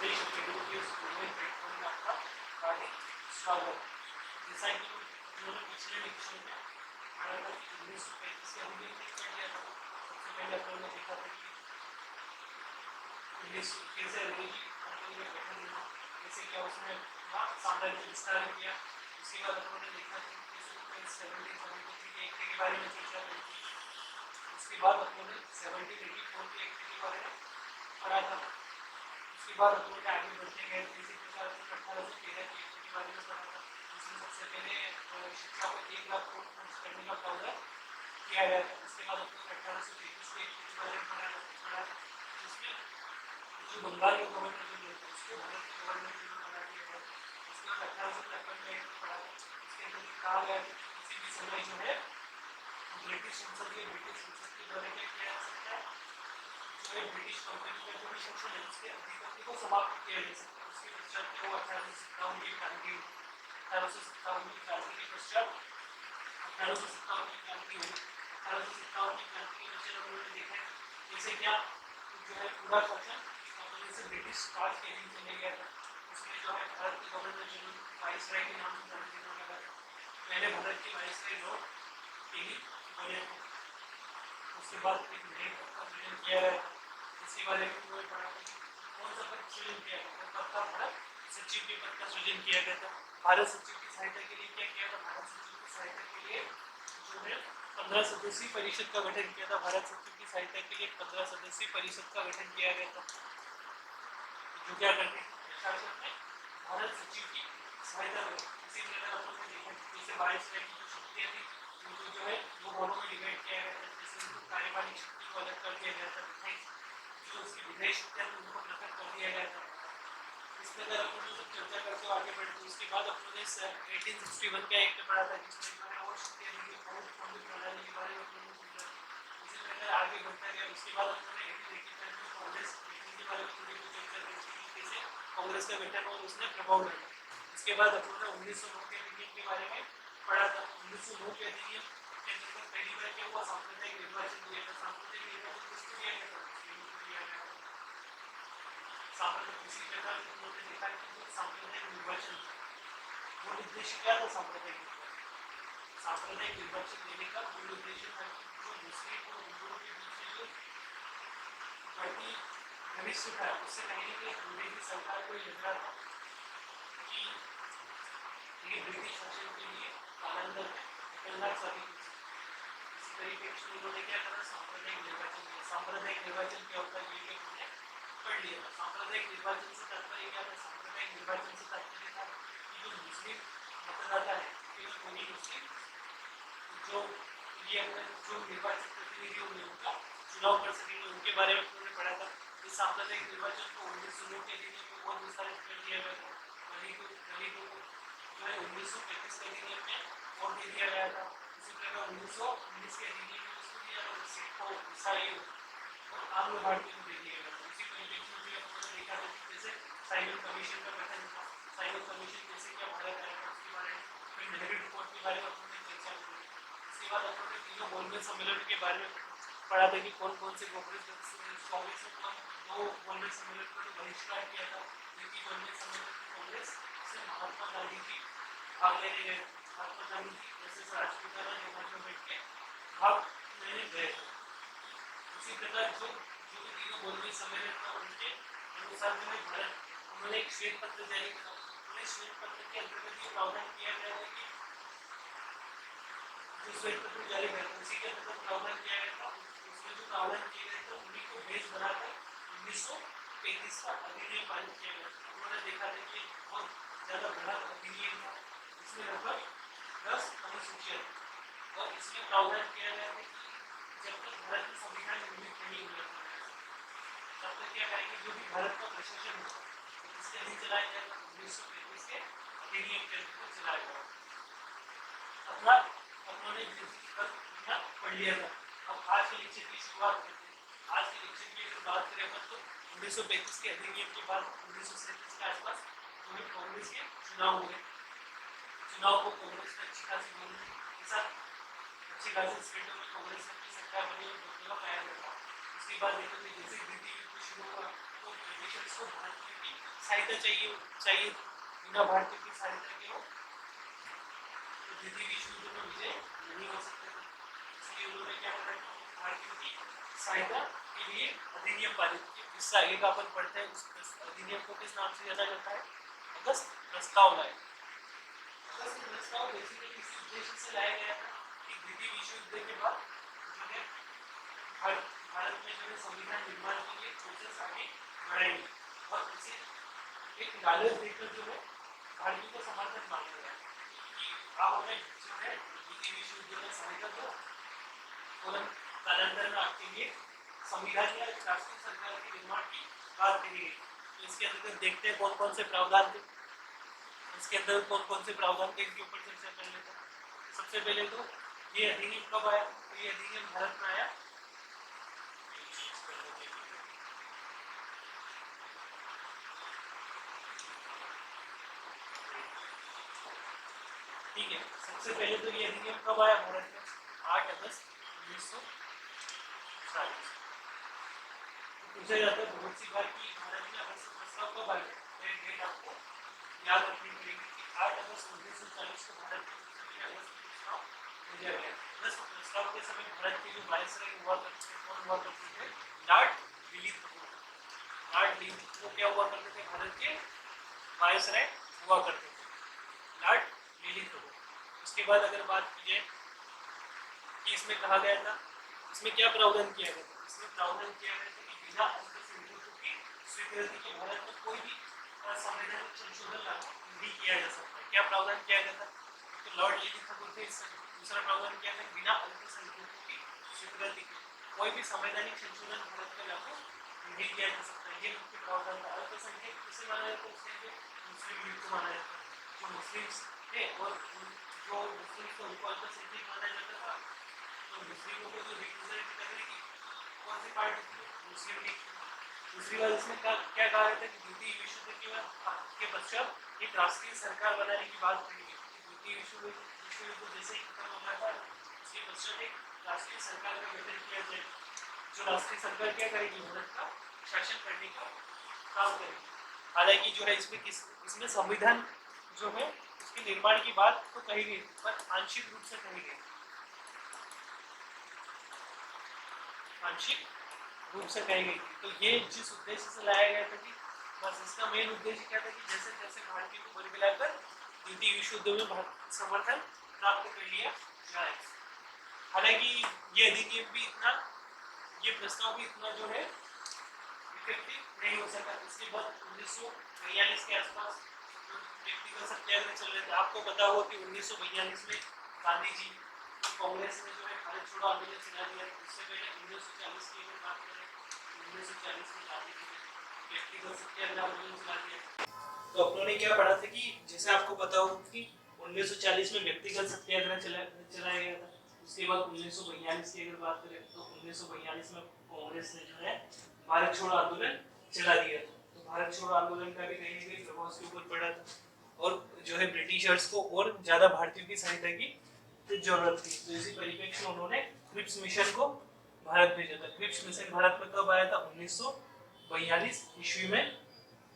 देश शेड्यूल के student platform में आपका हार्दिक स्वागत। जैसा कि उन्होंने पिछले लेक्चर में पढ़ा था कि 1935 के हमने कर लिया था। सबसे पहले अपन ने देखा था कि 19 कैसे अंग्रेजी कंपनी में गठन हुआ, कैसे क्या उसने साम्राज्य विस्तार किया। उसके बाद अपन ने देखा कि 1773 के एक्ट के बारे में चर्चा करी थी। उसके बाद अपन ने 1784 के एक्ट के बारे में पढ़ा था। उसके बाद अपन ने आगे बढ़ते गए जैसे 1813 के एक्ट के बारे में पढ़ा था, जिसमें सबसे पहले शिक्षा को 1 लाख करोड़ खर्च करने का प्रावधान किया गया था। उसके बाद अपन 1833 के एक्ट के बारे में पढ़ा था, जिसमें जो बंगाल के गवर्नर जनरल थे उसको भारत के गवर्नर जनरल बना दिया गया था। उसके बाद 1853 का एक्ट पढ़ा था, उसके अंदर कहा गया कि किसी भी समय जो है ब्रिटिश संसद के द्वारा क्या किया जा सकता है, जो है ब्रिटिश कंपनी का जो भी शासन है उसके अधिपत्य को समाप्त किया जा सकता है। उसके पश्चात वो 1857 की क्रांति हुई। 1857 की क्रांति के पश्चात 1857 की क्रांति हुई। 1857 की क्रांति के पश्चात उन्होंने देखा कि जैसे क्या जो है पूरा शासन से ब्रिटिश राज के अधीन चले गया था। उसमें जो है भारत के गवर्नर जनरल वाइसराय के नाम से जाना लगा था। पहले भारत के वाइसराय लॉर्ड केली बने थे। उसके बाद एक नए पद का सृजन किया गया था, इसके बारे में उन्होंने पढ़ा था कि कौन सा पद सृजन किया गया था। पद का भारत सचिव के पद का सृजन किया गया था। भारत सचिव की सहायता के लिए क्या किया था, भारत सचिव की सहायता के लिए जो है 15 सदस्यीय परिषद का गठन किया था। भारत सचिव की सहायता के लिए 15 सदस्यीय परिषद का गठन किया गया था, जो क्या करते हैं प्रशासन में भारत सचिव की सहायता करें। इसी प्रकार हमने देखा कि जैसे वाइसराय की जो शक्तियाँ थी उनको जो है दो भागों में डिवाइड किया गया था। जैसे उनको कार्यपालिक शक्ति को अलग कर दिया गया था, जो उसकी विधायी शक्तियाँ थी उनको पृथक कर दिया गया था। इस प्रकार अपन जो चर्चा करते हुए आगे बढ़ते उसके बाद अपन ने 1861 का एक्ट पढ़ा था, जिसमें जो है और शक्तियाँ दी गई प्रणाली के बारे में अपन समझा। इसी प्रकार आगे बढ़ता गया। उसके बाद अपन ने 1885 में कांग्रेस के बारे में थोड़ी चर्चा करी थी, कैसे कांग्रेस का गठन और उसने प्रभाव डाला। इसके बाद अपन ने 1909 के अधिनियम के बारे में पढ़ा था। 1909 के अधिनियम के अंतर्गत पहली बार क्या हुआ, सांप्रदायिक निर्वाचन दिया था। सांप्रदायिक निर्वाचन किसको दिया गया था, मुस्लिमों को दिया गया था। सांप्रदायिक इसी प्रकार उन्होंने देखा कि जो सांप्रदायिक निर्वाचन मूल उद्देश्य क्या था, सांप्रदायिक निर्वाचन देने का मूल उद्देश्य था कि जो मुस्लिम और हिंदुओं के बीच में जो बढ़ती घनिष्ठ था उससे कहीं ना कहीं अंग्रेजी सरकार को लग रहा था कि ये ब्रिटिश शासन के लिए कालांतर में खतरनाक साबित हो सकती है। इसी तरीके से उन्होंने क्या करा, सांप्रदायिक निर्वाचन किया। सांप्रदायिक निर्वाचन क्या होता है ये भी उन्होंने पढ़ लिया था। सांप्रदायिक निर्वाचन से तात्पर्य क्या था, सांप्रदायिक निर्वाचन से तात्पर्य था कि जो मुस्लिम मतदाता है कोई मुस्लिम जो ये अपने जो निर्वाचित प्रतिनिधि होंगे उनका चुनाव कर सकेंगे, उनके बारे में उन्होंने पढ़ा था। इस सांप्रदायिक निर्वाचन को 1909 के अधिनियम में बहुत विस्तारित कर दिया गया था। दलितों को जो है 1935 के अधिनियम में वोट दे दिया गया था। इसी प्रकार 1919 के अधिनियम में उसको दिया गया, सिखों, ईसाइयों और आंग्ल भारतीयों को दे दिया गया था। इसी परिप्रेक्ष्य में हमने देखा था कि जैसे साइमन कमीशन का गठन था। साइमन कमीशन कैसे क्या भारत आया था उसके बारे में, फिर नेहरू रिपोर्ट के बारे में हमने चर्चा की। इसके बाद हमने तीनों गोलमेज सम्मेलन के बारे में पढ़ा था कि कौन कौन से कांग्रेस ने दो गोलमेज सम्मेलन का बहिष्कार किया था। जबकि गोलमेज सम्मेलन में कांग्रेस से महात्मा गांधी जी भाग लेने गए। महात्मा गांधी जी जैसे राष्ट्रपिता में बैठ के भाग लेने गए। उसी प्रकार जो तीनों गोलमेज सम्मेलन था उनके अनुसार जो है भारत उन्होंने एक श्वेत पत्र जारी करा। उन्हें श्वेत पत्र के अंतर्गत ये प्रावधान किया गया था कि जो श्वेत पत्र जारी किया था उसी के अंतर्गत प्रावधान किया गया था। उसमें जो प्रावधान किए गए थे उन्हीं को बेस बनाकर 1935 का अधिनियम पारित किया गया। उन्होंने देखा था कि बहुत ज़्यादा बड़ा अधिनियम था, इसमें लगभग 10 अनुसूचियाँ और इसमें प्रावधान किया गया था कि जब तक भारत में संविधान निर्मित नहीं हुआ तब तक क्या करेंगे, जो भी भारत का प्रशासन होगा इसके अधीन चलाया जाएगा। 1935 के अधिनियम के अंतर्गत चलाया जाएगा। अपना उन्होंने पढ़ लिया था। अब आज के लेक्चर की शुरुआत करते हैं। आज के लेक्चर की अगर बात करें अपन तो 1935 के अधिनियम के बाद 1937 के आसपास जो है कांग्रेस के चुनाव हुए। चुनाव को कांग्रेस ने अच्छी खासी बहुमत के साथ अच्छी खासी स्टेटों में कांग्रेस की सरकार बनी और बदलाव पाया गया। उसके बाद देखो जैसे द्वितीय युद्ध शुरू हुआ तो ब्रिटिशर्स को भारत में भी सहायता चाहिए बिना भारतीयों की सहायता के वो द्वितीय विश्व युद्ध में विजय नहीं हो सकते थे। इसलिए उन्होंने क्या करा कि भारतीयों की सहायता के लिए अधिनियम पारित किया। इससे आगे का अपन पढ़ते हैं। उस अधिनियम को किस नाम से जाना जाता है? अगस्त प्रस्ताव लाया। अगस्त प्रस्ताव बेसिकली किस उद्देश्य से लाया गया था कि द्वितीय विश्व युद्ध के बाद जो है भारत में जो है संविधान निर्माण के लिए प्रोसेस आगे बढ़ाएंगे और इसे एक लालच देकर जो है भारतीयों का समर्थन मांगा गया कि आप हमें जो है द्वितीय विश्व युद्ध में सहायता दो और हम कालांतर में आपके लिए संविधान या राष्ट्रीय सरकार के निर्माण की बात करी गई। तो इसके अंदर देखते हैं कौन कौन से प्रावधान थे। इसके अंदर कौन कौन से प्रावधान थे इनके ऊपर चर्चा कर लेते हैं। सबसे पहले तो ये अधिनियम कब आया? तो ये अधिनियम भारत में आया ठीक है। सबसे पहले तो ये अधिनियम कब आया भारत में? 8 अगस्त 1940। पूछा जाता है बहुत सी बार कि भारत में अगस्त प्रस्ताव कब आया? डेट आपको याद रखनी पड़ेगी कि 8 अगस्त 1940 को भारत में अगस्त प्रस्ताव भेजा गया। अगस्त प्रस्ताव के समय भारत के जो वायसराय हुआ करते थे कौन हुआ करते थे? Lord Lilith Kapoor. Lord Lilith Kapoor क्या हुआ करते थे? भारत के वायसराय हुआ करते थे लॉर्ड लिलिथ कपूर। उसके बाद अगर बात की जाए कि इसमें कहा गया था, इसमें क्या प्रावधान किया गया था? इसमें प्रावधान किया गया था कि बिना अल्पसंख्यकों की स्वीकृति के भारत में कोई भी संवैधानिक संशोधन लागू नहीं किया जा सकता। क्या प्रावधान किया गया था? तो लॉर्ड लिलिथ कपूर थे। दूसरा प्रावधान किया था बिना अल्पसंख्यकों की स्वीकृति के कोई भी संवैधानिक संशोधन भारत में लागू नहीं किया जा सकता। ये मुख्य प्रावधान था। अल्पसंख्यक किसे माना जाता है? मुस्लिम लीग को माना जाता है। जो मुस्लिम थे और जो मुस्लिम को उनको अल्पसंख्यक माना जाता था, तो मुस्लिमों को जो रिप्रेजेंट करने की कौन सी पार्टी थी? मुस्लिम लीग। दूसरी बात इसमें क्या कहा गया था कि द्वितीय विश्व युद्ध के पश्चात एक राष्ट्रीय सरकार बनाने की बात कही गई। द्वितीय विश्व युद्ध जैसे ही खत्म हो गया था उसके पश्चात एक राष्ट्रीय सरकार का गठन किया जाए। जो राष्ट्रीय सरकार क्या करेगी? भारत का शासन करने का काम करेगी। हालांकि जो है इसमें संविधान जो है उसके निर्माण की बात तो कही गई पर आंशिक रूप से कही गई। आंशिक रूप से कही गई थी। तो ये जिस उद्देश्य से लाया गया था कि बस इसका मेन उद्देश्य क्या था कि जैसे जैसे भारतीयों को बल मिलाकर द्वितीय विश्व युद्ध में समर्थन प्राप्त कर लिया जाए। हालांकि ये अधिनियम भी इतना, ये प्रस्ताव भी इतना जो है इफेक्टिव नहीं हो सका। इसके बाद 1942 के आसपास व्यक्तिगत सत्याग्रह चल रहे थे। आपको पता होगा कि 1942 में गांधी जी कांग्रेस ने जो है भारत छोड़ो आंदोलन चला दिया। उससे पहले 1940 की अगर बात करें 1940 में गांधी जी ने व्यक्तिगत सत्याग्रह आंदोलन चला दिया। तो अपनों ने क्या पढ़ा था कि जैसे आपको पता हो कि 1940 में व्यक्तिगत सत्याग्रह चलाया गया था। उसके बाद 1942 की अगर बात करें तो 1942 में कांग्रेस ने जो है भारत छोड़ो आंदोलन चला दिया था। तो भारत छोड़ो आंदोलन का भी कहीं ना कहीं प्रभाव उसके ऊपर पड़ा था और जो है ब्रिटिशर्स को और ज्यादा भारतीयों की सहायता की जरूरत थी। तो इसी परिप्रेक्ष्य में उन्होंने क्रिप्स मिशन को भारत भेजा था। क्रिप्स मिशन भारत में कब आया था? 1942 ईस्वी में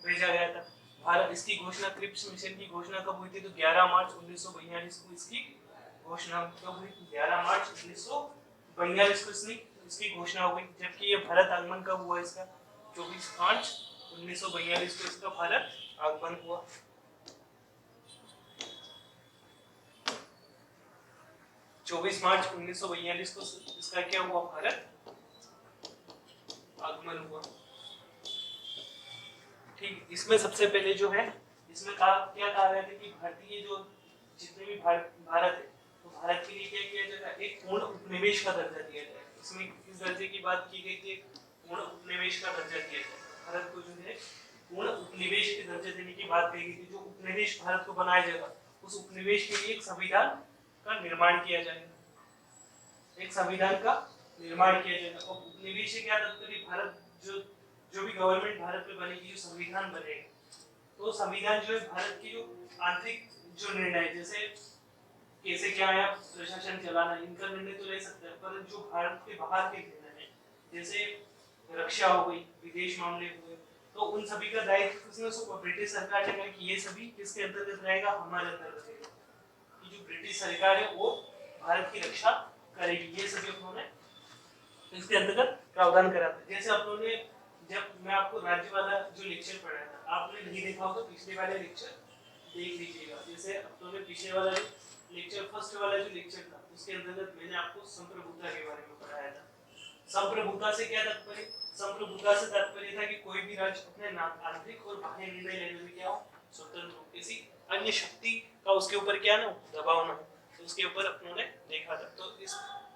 भेजा गया था। भारत इसकी घोषणा, क्रिप्स मिशन की घोषणा कब हुई थी? तो 11 मार्च 1942 को इसकी घोषणा कब हुई? 11 मार्च 1942 को इसकी घोषणा हुई। जबकि ये भारत आगमन कब हुआ इसका? 24 मार्च 1942 को इसका भारत आगमन हुआ। 24 मार्च 1942 को इसका क्या हुआ? भारत आगमन हुआ। ठीक, इसमें सबसे पहले जो है इसमें क्या कहा गया था कि भारतीय जो जितने भी भारत है तो भारत के लिए क्या किया जाएगा? एक पूर्ण उपनिवेश का दर्जा दिया जाएगा। इसमें किस दर्जे की बात की गई थी? पूर्ण उपनिवेश का दर्जा दिया जाएगा। भारत को जो है पूर्ण उपनिवेश के दर्जा देने की बात कही गई थी। जो उपनिवेश भारत को बनाया जाएगा उस उपनिवेश के लिए एक संविधान का निर्माण किया जाएगा। एक संविधान का निर्माण किया जाएगा। और उपनिवेश से क्या तात्पर्य? भारत जो भी गवर्नमेंट भारत में बनेगी, जो संविधान बनेगा, तो संविधान जो है भारत की जो आंतरिक जो निर्णय जैसे कैसे क्या है प्रशासन चलाना, इनका निर्णय तो ले सकता है, पर जो भारत के बाहर के निर्णय है जैसे रक्षा हो गई, विदेश मामले हुए, तो उन सभी का दायित्व किसने सौंपा? ब्रिटिश सरकार ने कहा कि ये सभी किसके अंतर्गत रहेगा? हमारे अंतर्गत रहेगा। कि जो ब्रिटिश सरकार है वो भारत की रक्षा करेगी, ये सभी उन्होंने इसके अंतर्गत प्रावधान करा था। जैसे अपनों जब मैं आपको राज्य वाला जो लेक्चर पढ़ाया था, आपने नहीं देखा हो तो पिछले वाले लेक्चर देख लीजिएगा। जैसे अपनों पिछले वाला लेक्चर फर्स्ट वाला जो लेक्चर था उसके अंतर्गत मैंने आपको संप्रभुता के बारे में पढ़ाया था। संप्रभुता से क्या तात्पर्य? संप्रभुता से तात्पर्य था कि कोई भी राज्य अपने आंतरिक और बाह्य निर्णय लेने में क्या हो, स्वतंत्र हो, किसी अन्य शक्ति का उसके ऊपर क्या ना हो, दबाव ना हो, तो उसके ऊपर अपनों ने देखा था। तो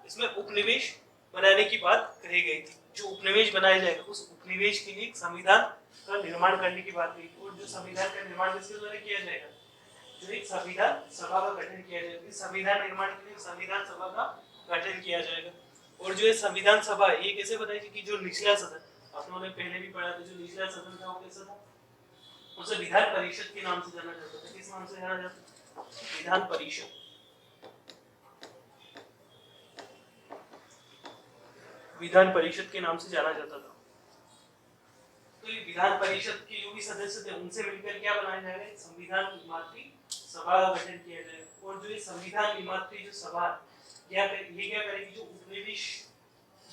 इसमें उपनिवेश बनाने की बात कही गई थी। जो उपनिवेश बनाया जाएगा उस उपनिवेश के लिए संविधान का निर्माण करने की बात कही। और जो संविधान का निर्माण किसके द्वारा किया जाएगा? जो एक संविधान सभा का गठन किया जाएगा। इस संविधान निर्माण के लिए संविधान सभा का गठन किया जाएगा। और जो ये संविधान सभा है ये कैसे बनाएगी? कि जो निचला सदन, आपने पहले भी पढ़ा था, जो निचला सदन था वो कैसा था? उसे विधान परिषद के नाम से जाना जाता था। किस नाम से जाना जाता था? विधान परिषद। विधान परिषद के नाम से जाना जाता था। तो ये विधान परिषद के जो भी सदस्य थे उनसे मिलकर क्या बनाया जाएगा? संविधान निर्मात्री सभा का गठन किया जाएगा। और जो ये संविधान निर्मात्री जो सभा क्या करेगी? जो उपनिवेश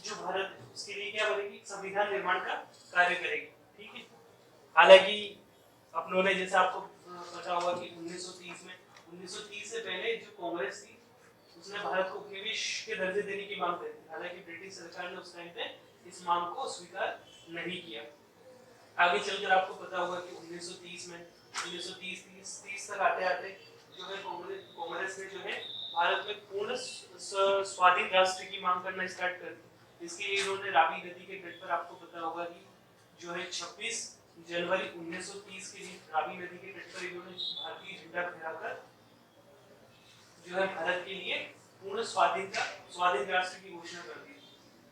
जो भारत है उसके लिए क्या बनेगी? संविधान निर्माण का कार्य करेगी। ठीक है। हालांकि अपनों ने जैसे आपको पता होगा कि 1930 से पहले जो कांग्रेस थी उसने भारत को उपनिवेश के दर्जे देने की मांग करी थी। हालांकि ब्रिटिश सरकार ने उस टाइम पे इस मांग को स्वीकार नहीं किया। आगे चलकर आपको पता होगा कि 1930 तक आते जो है कांग्रेस ने जो है भारत में पूर्ण स्वाधीन राष्ट्र की मांग करना स्टार्ट कर दी। इसके लिए इन्होंने रावी नदी के तट पर, आपको पता होगा कि जो है 26 जनवरी 1930 के दिन रावी नदी के तट पर इन्होंने भारतीय झंडा फहराकर जो है भारत के लिए पूर्ण स्वाधीन राष्ट्र की घोषणा कर दी।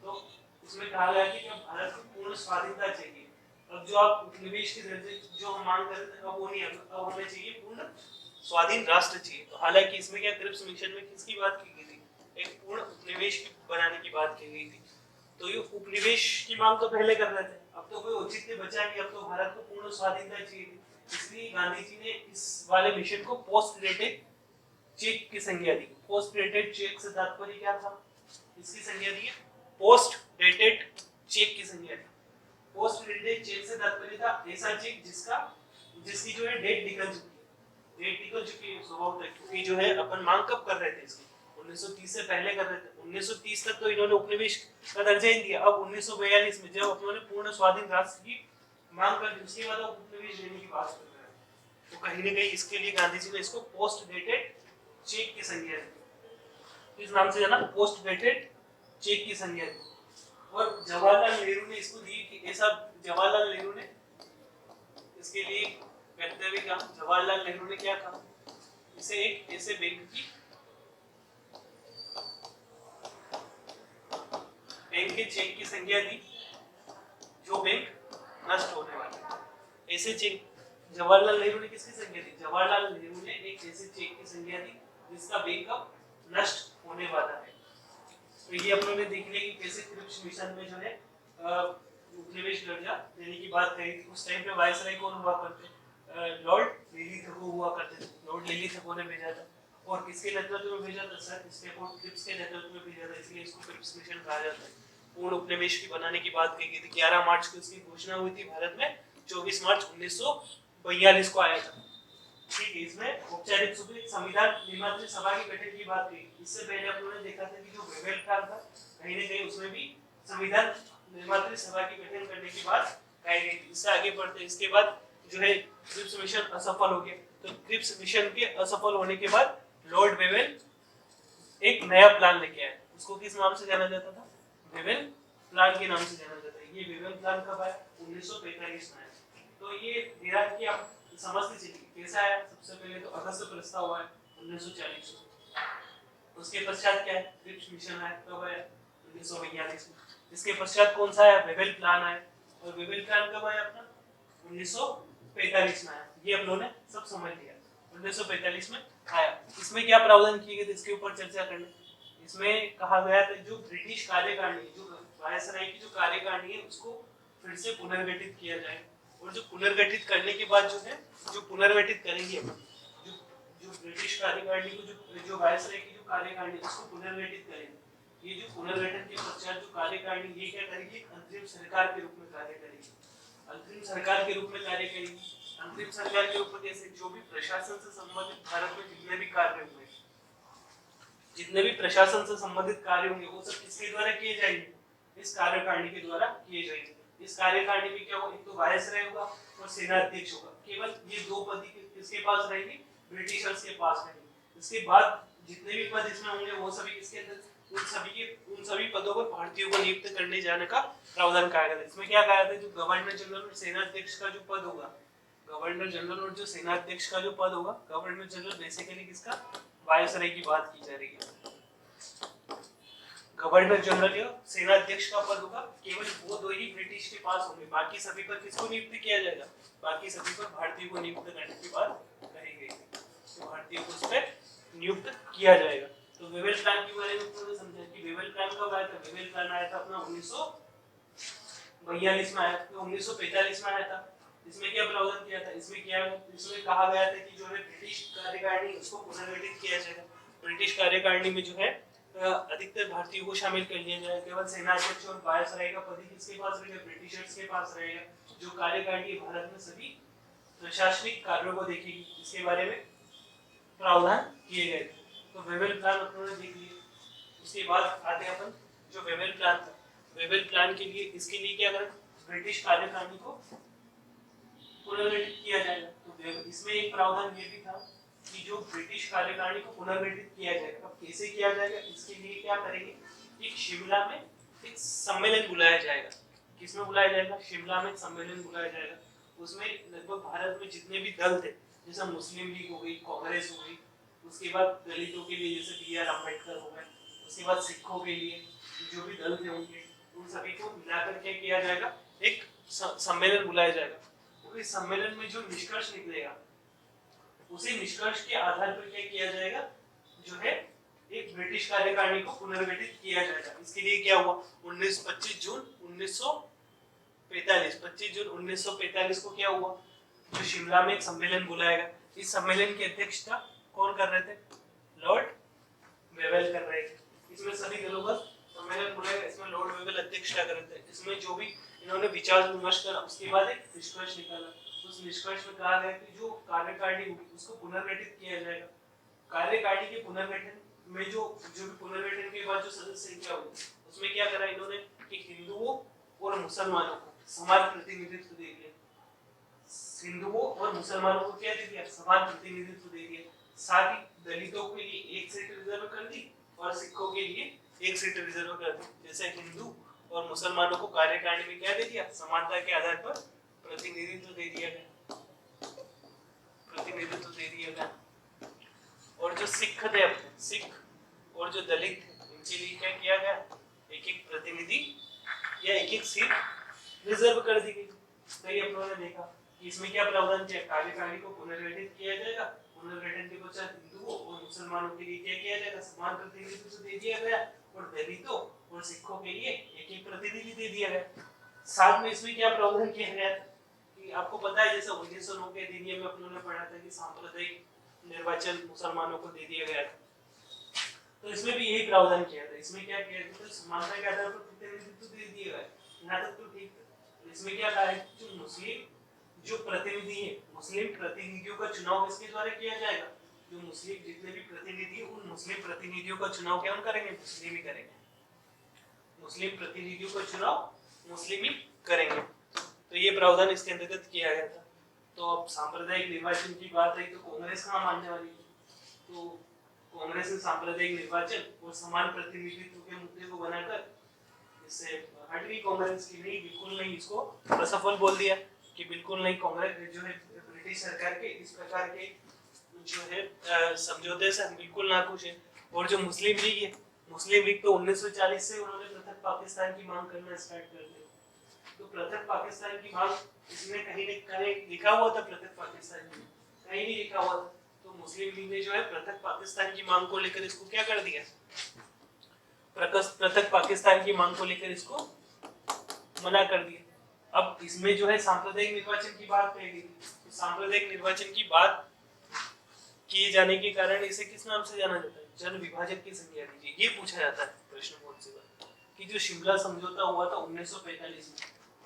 तो इसमें कहा गया कि जब भारत को पूर्ण स्वाधीनता चाहिए, अब जो आप उपनिवेश के दर्जे जो हम मांग कर रहे थे अब वो नहीं, अब हमें चाहिए पूर्ण स्वाधीन राष्ट्र चाहिए। तो हालांकि इसमें क्या क्रिप्स मिशन में किसकी बात की गई थी? एक पूर्ण उपनिवेश बनाने की बात की गई थी। तो ये उपनिवेश की मांग तो पहले कर रहे थे, अब तो कोई औचित्य बचा नहीं, अब तो भारत को पूर्ण स्वाधीनता चाहिए। इसलिए गांधी जी ने इस वाले मिशन को पोस्ट डेटेड चेक की संज्ञा दी। पोस्ट डेटेड चेक से तात्पर्य क्या था? इसकी संज्ञा दी है पोस्ट डेटेड चेक की संज्ञा दी। पोस्ट डेटेड चेक से तात्पर्य था ऐसा चेक जिसकी जो है डेट निकल चुकी है स्वभाव तक। क्योंकि जो है अपन मांग कब कर रहे थे इसकी? 1930 से पहले कर रहे थे। 1930 तक तो इन्होंने उपनिवेश का दर्जा ही दिया। अब 1942 में जब उन्होंने पूर्ण स्वाधीन राष्ट्र की मांग कर दी उसके बाद उपनिवेश देने की बात कर रहे हैं। तो कहीं न कहीं इसके लिए गांधी जी ने इसको पोस्ट डेटेड चेक की संज्ञा दी। इस नाम से जाना, पोस्ट डेटेड चेक की संज्ञा दी। और जवाहरलाल नेहरू ने इसको दी कि ऐसा जवाहरलाल नेहरू ने इसके लिए वक्तव्य कहा। जवाहरलाल नेहरू ने क्या कहा? इसे एक ऐसे बैंक के चेक की संज्ञा दी जो बैंक नष्ट होने वाला है। ऐसे चेक जवाहरलाल नेहरू ने किसकी संज्ञा दी? जवाहरलाल नेहरू ने एक ऐसे चेक की संज्ञा दी जिसका बैंक अब नष्ट होने वाला है। तो ये अपन ने देख लिया कि कैसे क्रिप्स मिशन में जो है उपनिवेश दर्जा देने की बात कही थी। उस टाइम पे वायसराय कौन हुआ करते? लॉर्ड लिलीथको हुआ करते थे। लॉर्ड लिलीथको ने भेजा था। और किसके नेतृत्व में भेजा था? सर स्टैफोर्ड क्रिप्स के नेतृत्व में भेजा था। इसलिए इसको क्रिप्स मिशन कहा जाता है। पूर्ण उपनिवेश की बनाने की बात कही गई थी। 11 मार्च को इसकी घोषणा हुई थी भारत में। 24 मार्च 1942 को आया था। ठीक है। इसमें औपचारिक रूप से संविधान निर्मात्री सभा के गठन की बात कही। इससे पहले आप लोगों ने देखा था कि जो वेवेल प्लान था कहीं न कहीं उसमें भी संविधान निर्मात्री सभा की गठन करने की बात कही गई थी। इससे आगे बढ़ते इसके बाद जो है क्रिप्स मिशन असफल हो गया। तो क्रिप्स मिशन के असफल होने के बाद लॉर्ड वेवेल एक नया प्लान लेके आए। उसको किस नाम से जाना जाता था? वेवेल प्लान के नाम से जाना जाता है। ये वेवेल प्लान कब आया? 1945 में आया। तो ये मेरा कि आप समझते चलिए कैसा आया। सबसे पहले तो अगस्त प्रस्ताव आया 1940 में। उसके पश्चात क्या है? क्रिप्स मिशन आया। कब आया? 1942 में। इसके पश्चात कौन सा आया? वेवेल प्लान आया। और वेवेल प्लान कब आया अपना? 1945 में आया। ये हम लोगों ने सब समझ लिया। 1945 में आया। इसमें क्या प्रावधान किए गए थे इसके ऊपर चर्चा करने। इसमें कहा गया था जो ब्रिटिश कार्यकारिणी, जो वायसराय की जो कार्यकारिणी है उसको फिर से पुनर्गठित किया जाए। और जो पुनर्गठित करने के बाद जो है, जो पुनर्गठित करेंगे अपन, जो ब्रिटिश कार्यकारिणी को जो वायसराय की जो कार्यकारिणी उसको पुनर्गठित करेंगे। ये जो पुनर्गठन के पश्चात जो कार्यकारिणी ये क्या करेगी, अंतरिम सरकार के रूप में कार्य करेगी। अंतरिम सरकार के रूप में कार्य करेगी। अंतरिम सरकार के रूप में कैसे, जो भी प्रशासन से संबंधित भारत में जितने भी कार्य हुए, जितने भी प्रशासन से संबंधित कार्य होंगे वो सब किसके द्वारा किए जाएंगे, इस कार्यकारिणी के द्वारा किए जाएंगे। इस कार्यकारिणी में क्या होगा, एक तो वायसराय होगा और सेनाध्यक्ष होगा। केवल ये दो पद किसके पास रहेंगे, ब्रिटिशर्स के पास रहेंगे। इसके बाद जितने भी पद इसमें होंगे वो सभी किसके अंदर, उन सभी पदों पर भारतीयों को नियुक्त करने जाने का प्रावधान कहा गया था। इसमें क्या कहा था, जो गवर्नर जनरल और सेनाध्यक्ष का जो पद होगा, गवर्नर जनरल और जो सेनाध्यक्ष का जो पद होगा, गवर्नर जनरल बेसिकली किसका, वायसराय की बात की जा रही है। गवर्नर जनरल या सेनाध्यक्ष का पद होगा, केवल वो दो ही ब्रिटिश के पास होंगे। बाकी सभी पर किसको नियुक्त किया जाएगा, बाकी सभी पर भारतीयों को नियुक्त करने की बात कही गई थी। तो भारतीयों को उस पर नियुक्त किया जाएगा। तो वेवेल प्लान के बारे में उन्होंने समझा कि वेवेल प्लान कब आया था। वेवेल प्लान आया था अपना 1942 में आया था, 1945 में आया था। इसमें क्या प्रावधान किया था, इसमें कहा गया था कि जो है ब्रिटिश कार्यकारिणी उसको पुनर्गठित किया जाएगा। ब्रिटिश कार्यकारिणी में जो है अधिकतर भारतीयों को शामिल कर लिया जाएगा। केवल सेनाध्यक्ष और वायसराय का पद किसके पास रहेगा, ब्रिटिशर्स के पास रहेगा। जो कार्यकारिणी भारत में सभी प्रशासनिक कार्यों को देखेगी, इसके बारे में प्रावधान किए गए थे। तो वेवेल प्लान अपने देख लिए। उसके बाद आते हैं अपन जो वेवेल प्लान था। वेवेल प्लान के लिए, इसके लिए क्या करें, ब्रिटिश कार्यकारिणी को पुनर्गठित किया जाएगा। तो इसमें एक प्रावधान ये भी था कि जो ब्रिटिश कार्यकारिणी को पुनर्गठित किया जाएगा, अब कैसे किया जाएगा, इसके लिए क्या करेंगे, एक शिमला में एक सम्मेलन बुलाया जाएगा। किसमें बुलाया जाएगा, शिमला में सम्मेलन बुलाया जाएगा। उसमें लगभग भारत में जितने भी दल थे, जैसे मुस्लिम लीग हो गई, कांग्रेस हो गई, उसके बाद दलितों के लिए जैसे बी आर अम्बेडकर हो गए, उसके बाद सिखों के लिए जो भी दल थे होंगे, उन सभी को मिलाकर क्या किया जाएगा, एक सम्मेलन बुलाया जाएगा। तो इस सम्मेलन में जो निष्कर्ष निकलेगा, उसी निष्कर्ष के आधार पर क्या किया जाएगा, जो है एक ब्रिटिश कार्यकारिणी को पुनर्गठित किया जाएगा। इसके लिए क्या हुआ, 25 जून 1945 को क्या हुआ, जो शिमला में एक सम्मेलन बुलाएगा। इस सम्मेलन की अध्यक्षता कौन कर रहे थे, लॉर्ड वेवेल कर रहे थे। इसमें सभी दलों का सम्मेलन बुलाएगा, इसमें लॉर्ड वेवेल अध्यक्षता कर रहे थे। इसमें जो भी इन्होंने विचार विमर्श करा, उसके बाद एक निष्कर्ष निकाला। उस निष्कर्ष में कहा गया कि जो कार्यकारिणी होगी उसको पुनर्गठित किया जाएगा। कार्यकारिणी के पुनर्गठन में जो भी पुनर्गठन के बाद जो सदस्य संख्या होगी, उसमें क्या करा इन्होंने कि हिंदुओं और मुसलमानों को समान प्रतिनिधित्व दे दिया। हिंदुओं और मुसलमानों को क्या दे दिया, समान प्रतिनिधित्व दे दिया। साथ ही दलितों के लिए एक सीट रिजर्व कर दी और सिखों के लिए एक सीट रिजर्व कर दी। जैसे हिंदू और मुसलमानों को कार्यकारिणी में क्या दे दिया, समानता के आधार पर प्रतिनिधित्व दे दिया गया, प्रतिनिधित्व दे दिया गया। और जो सिख थे, अपने सिख और जो दलित थे, इनके लिए क्या किया गया, एक एक प्रतिनिधि या एक एक सीट रिजर्व कर दी गई। तो ये अपनों ने देखा कि इसमें क्या प्रावधान किया, कार्यकारिणी को पुनर्गठित किया जाएगा। पुनर्गठन के पश्चात हिंदुओं और मुसलमानों के लिए क्या किया जाएगा, समान प्रतिनिधित्व दे दिया गया और दलितों और सिखों के लिए एक एक प्रतिनिधि दे दिया गया। साथ में इसमें क्या प्रावधान किया गया कि आपको पता है, जैसे 1909 के अधिनियम में अपनों ने पढ़ा था कि सांप्रदायिक निर्वाचन मुसलमानों को दे दिया गया था। तो इसमें भी यही प्रावधान किया था। इसमें क्या किया था, समानता के आधार पर प्रतिनिधित्व दे दिया गया। यहाँ तक तो ठीक था। इसमें क्या कहा है, जो मुस्लिम जो प्रतिनिधि है, मुस्लिम प्रतिनिधियों का चुनाव किसके द्वारा किया जाएगा, जो मुस्लिम जितने भी प्रतिनिधि हैं, उन मुस्लिम प्रतिनिधियों का चुनाव क्या करेंगे, मुस्लिम ही करेंगे। मुस्लिम प्रतिनिधियों का चुनाव मुस्लिम ही करेंगे। तो ये प्रावधान इसके अंतर्गत किया गया था। तो अब सांप्रदायिक निर्वाचन की बात है तो कांग्रेस कहाँ मानने वाली है, तो कांग्रेस ने सांप्रदायिक निर्वाचन और समान प्रतिनिधित्व के मुद्दे को बनाकर इससे हट गई कांग्रेस की, नहीं बिल्कुल नहीं, इसको असफल बोल दिया कि बिल्कुल नहीं, कांग्रेस जो है ब्रिटिश सरकार के इस प्रकार के जो है समझौते से हम बिल्कुल नाखुश है। और जो मुस्लिम लीग है, मुस्लिम लीग तो 1940 से उन्होंने पृथक पाकिस्तान की मांग करना स्टार्ट कर दी। तो पृथक पाकिस्तान की मांग इसमें कहीं लिखा हुआ था, पृथक पाकिस्तान की कहीं नहीं लिखा हुआ था। तो मुस्लिम लीग ने जो है पृथक पाकिस्तान की मांग को लेकर इसको क्या कर दिया, पृथक पाकिस्तान की मांग को लेकर इसको मना कर दिया। अब इसमें जो है सांप्रदायिक निर्वाचन की बात कही गई थी, तो सांप्रदायिक निर्वाचन की बात किए जाने के कारण इसे किस नाम से जाना जाता है? जन विभाजक की संज्ञा दीजिए, ये पूछा जाता है प्रश्न बहुत सी बार कि जो शिमला समझौता हुआ था 1945 में,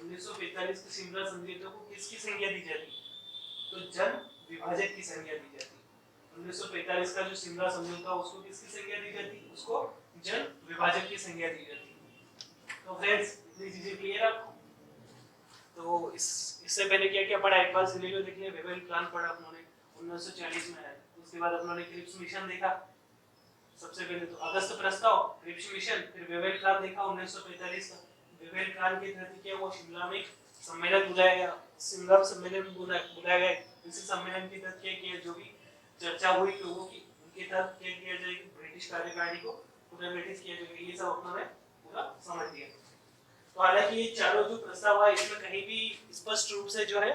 1945 के शिमला समझौते को किसकी संज्ञा दी जाती है? तो जन विभाजक की संज्ञा दी जाती है। 1945 का जो शिमला समझौता उसको किसकी संज्ञा दी जाती है? उसको जन विभाजक की संज्ञा दी जाती है। तो फ्रेंड्स इतनी चीजें क्लियर आपको? तो इससे पहले क्या क्या पढ़ा, एक बार सिनेरियो देख लिया, वेवेल प्लान पढ़ा अपनों ने 1940 में आया। उसके बाद अपनों ने क्रिप्स मिशन देखा, सबसे पहले तो अगस्त प्रस्ताव, क्रिप्स मिशन, फिर वेवेल प्लान देखा 1945 का। वेवेल प्लान के तहत क्या हुआ, शिमला में सम्मेलन बुलाया गया, शिमला सम्मेलन बुलाया गया। इसी सम्मेलन के तहत क्या किया, जो भी चर्चा हुई लोगों की, उनके तहत क्या किया जाएगा, ब्रिटिश कार्यकारिणी को पुनर्गठित किया जाएगा। ये सब अपनों ने पूरा समझ लिया। तो हालांकि ये चारों जो प्रस्ताव है इसमें कहीं भी स्पष्ट रूप से जो है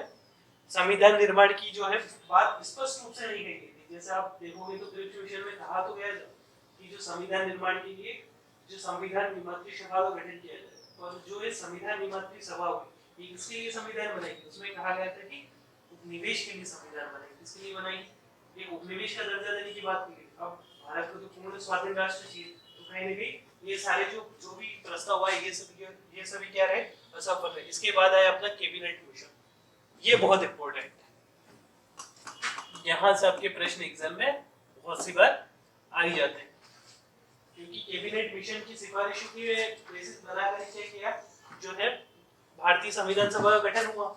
संविधान निर्माण की जो है बात स्पष्ट रूप से नहीं कही गई थी। जैसे आप देखोगे तो क्रिप्स मिशन में कहा तो गया कि जो संविधान निर्माण के लिए जो संविधान निर्मात्री सभा का गठन किया जाए, और जो ये संविधान निर्मात्री सभा हुई ये किसके लिए संविधान बनाई? उसमें कहा गया था कि उपनिवेश के लिए संविधान बनाई। किसके लिए बनाई? ये उपनिवेश का दर्जा देने की बात की। अब भारत को तो पूर्ण स्वाधीन राष्ट्र चाहिए, तो कहीं ना कहीं ये सारे जो भी प्रस्ताव आए ये सभी क्या रहे, असफल रहे। इसके बाद आया अपना कैबिनेट मिशन, ये बहुत इंपॉर्टेंट है। यहाँ से आपके प्रश्न एग्जाम में बहुत सी बार आ ही जाते हैं, क्योंकि कैबिनेट मिशन की सिफारिशों की बेसिस बनाकर क्या किया, जो है भारतीय संविधान सभा का गठन हुआ।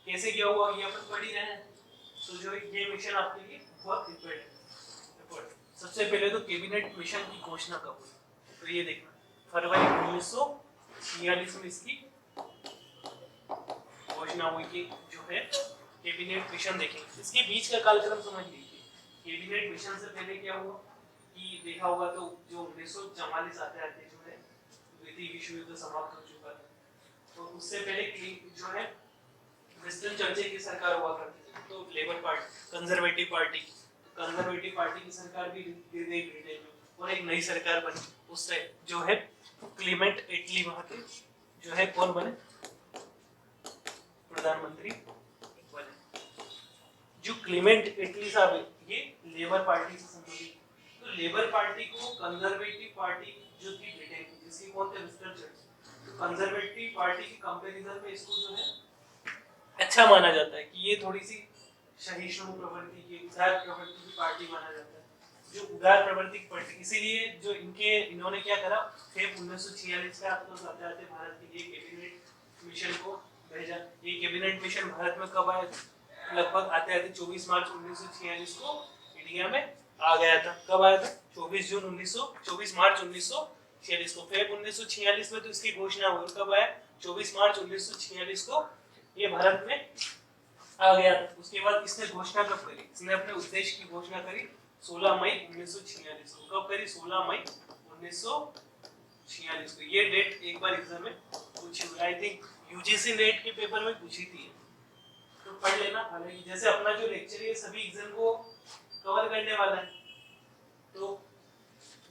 कैसे क्या हुआ ये अपन पढ़ ही रहे हैं। तो जो ये मिशन आपके लिए बहुत इंपॉर्टेंट है। सबसे पहले तो कैबिनेट मिशन की घोषणा कब हुई, तो ये देखना फरवरी 1946 में इसकी घोषणा हुई कि जो है कैबिनेट मिशन देखेंगे। इसके बीच का कालक्रम समझ लीजिए। कैबिनेट मिशन से पहले क्या हुआ कि देखा होगा तो जो 1944 आते जो है द्वितीय विश्व युद्ध समाप्त हो चुका था, तो उससे पहले जो है विंस्टन चर्चिल की सरकार हुआ करती थी, तो लेबर पार्टी कंजर्वेटिव पार्टी की सरकार भी गिर गई ब्रिटेन में, और एक नई सरकार बनी। उससे जो है क्लीमेंट एटली वहां के जो है कौन बने, प्रधानमंत्री बने। जो क्लीमेंट एटली साहब ये लेबर पार्टी से संबंधित, तो लेबर पार्टी को कंजर्वेटिव पार्टी जो थी ब्रिटेन की, जिसकी कौन थे, विंस्टन चर्चिल, तो कंजर्वेटिव पार्टी के कंपैरिजन में इसको जो है अच्छा माना जाता है कि ये थोड़ी सी सहिष्णु प्रवृत्ति की, उदार प्रवृत्ति की पार्टी माना जाता है, जो उदार प्रवृत्ति की पार्टी। इसीलिए जो इन्होंने क्या करा, फेब 1946 में आपको आते भारत के लिए कैबिनेट मिशन को भेजा। ये कैबिनेट मिशन भारत में कब आया, लगभग आते 24 मार्च 1946 को इंडिया में आ गया था। कब आया था? 24 मार्च 1946 को। फेब 1946 में तो इसकी घोषणा हुई। कब आया? 24 मार्च 1946 को ये भारत में आ गया था। उसके बाद इसने घोषणा कब करी? इसने अपने उद्देश्य की घोषणा करी 16 मई 1946 को। कब करी? 16 मई 1946 को। ये डेट एक बार एग्जाम में पूछी हुई, आई थिंक यूजीसी नेट के पेपर में पूछी थी, तो पढ़ लेना। हालांकि जैसे अपना जो लेक्चर है सभी एग्जाम को कवर करने वाला है, तो